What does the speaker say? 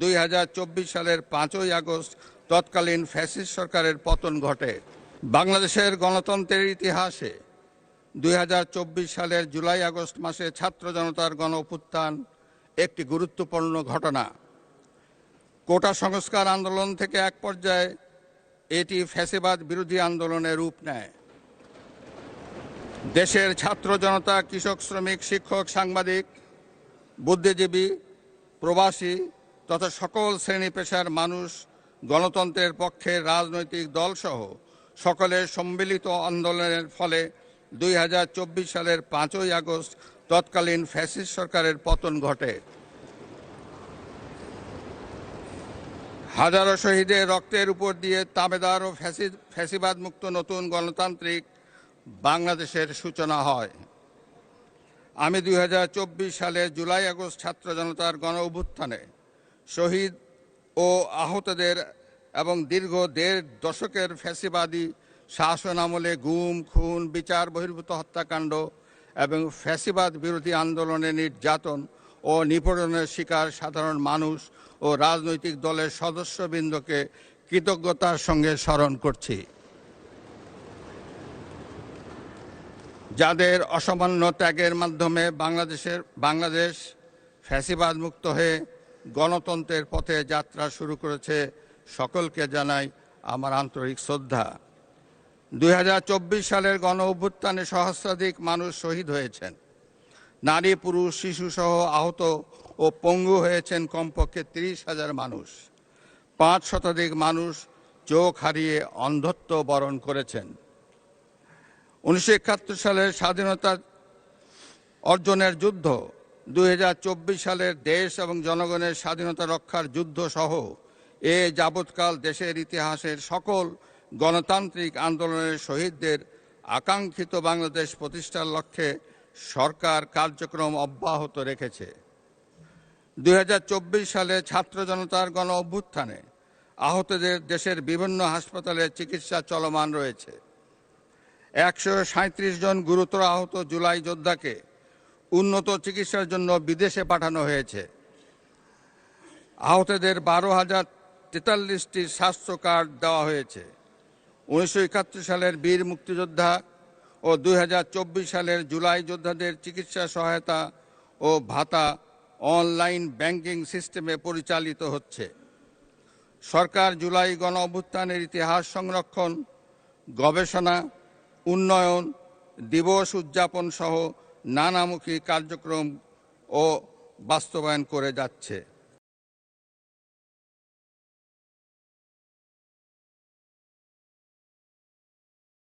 2024 সালের 5ই আগস্ট তৎকালীন ফ্যাসিস্ট সরকারের পতন ঘটে। বাংলাদেশের গণতন্ত্রের ইতিহাসে 2024 সালের জুলাই আগস্ট মাসে ছাত্র জনতার গণ অভ্যুত্থান একটি গুরুত্বপূর্ণ ঘটনা। কোটা সংস্কার আন্দোলন থেকে এক পর্যায়ে এটি ফ্যাসিবাদ বিরোধী আন্দোলনের রূপ নেয়। দেশের ছাত্র জনতা, কৃষক, শ্রমিক, শিক্ষক, সাংবাদিক, বুদ্ধিজীবী, প্রবাসী তথা সকল শ্রেণী পেশার মানুষ গণতন্ত্রের পক্ষে রাজনৈতিক দলসহ সকলের সম্মিলিত আন্দোলনের ফলে 2024 সালের 5ই আগস্ট তৎকালীন ফ্যাসিস্ট সরকারের পতন ঘটে। হাজারো শহীদের রক্তের উপর দিয়ে তাবেদার ও ফ্যাসিবাদ মুক্ত নতুন গণতান্ত্রিক বাংলাদেশের সূচনা হয়। আমি 2024 সালে জুলাই আগস্ট ছাত্র জনতার গণ অভ্যুত্থানে শহীদ ও আহতদের এবং দীর্ঘ 1.5 দশকের ফ্যাসিবাদী শাসন আমলে গুম, খুন, বিচার বহির্ভূত হত্যাকাণ্ড এবং ফ্যাসিবাদ বিরোধী আন্দোলনে নির্যাতন ও নিপীড়নের শিকার সাধারণ মানুষ ও রাজনৈতিক দলের সদস্যবৃন্দকে কৃতজ্ঞতার সঙ্গে স্মরণ করছি, যাদের অসামান্য ত্যাগের মাধ্যমে বাংলাদেশ ফ্যাসিবাদ মুক্ত হয়ে গণতন্ত্রের পথে যাত্রা শুরু করেছে। সকলকে জানাই আমার আন্তরিক শ্রদ্ধা। 2024 সালের গণ অভ্যুত্থানে সহস্রাধিক মানুষ শহীদ হয়েছেন। নারী, পুরুষ, শিশুসহ আহত ও পঙ্গু হয়েছেন কমপক্ষে 30,000 মানুষ। 5 শতাধিক মানুষ চোখ হারিয়ে অন্ধত্ব বরণ করেছেন। 1971 সালের স্বাধীনতা অর্জনের যুদ্ধ, 2024 সালের দেশ এবং জনগণের স্বাধীনতা রক্ষার যুদ্ধ সহ এ যাবৎকাল দেশের ইতিহাসের সকল গণতান্ত্রিক আন্দোলনের শহীদদের আকাঙ্ক্ষিত বাংলাদেশ প্রতিষ্ঠার লক্ষ্যে সরকার কার্যক্রম অব্যাহত রেখেছে। 2024 সালে ছাত্র জনতার গণ অভ্যুত্থানে আহতদের দেশের বিভিন্ন হাসপাতালে চিকিৎসা চলমান রয়েছে। 137 জন গুরুতর আহত জুলাই যোদ্ধাকে উন্নত চিকিৎসার জন্য বিদেশে পাঠানো হয়েছে। আহতদের 12,043টি স্বাস্থ্য কার্ড দেওয়া হয়েছে। 1971 সালের বীর মুক্তিযোদ্ধা ও 2024 সালের জুলাই যোদ্ধাদের চিকিৎসা সহায়তা ও ভাতা অনলাইন ব্যাংকিং সিস্টেমে পরিচালিত হচ্ছে। সরকার জুলাই গণ অভ্যুত্থানের ইতিহাস সংরক্ষণ, গবেষণা, উন্নয়ন, দিবস উদযাপন সহ নানামুখী কার্যক্রম ও বাস্তবায়ন করে যাচ্ছে।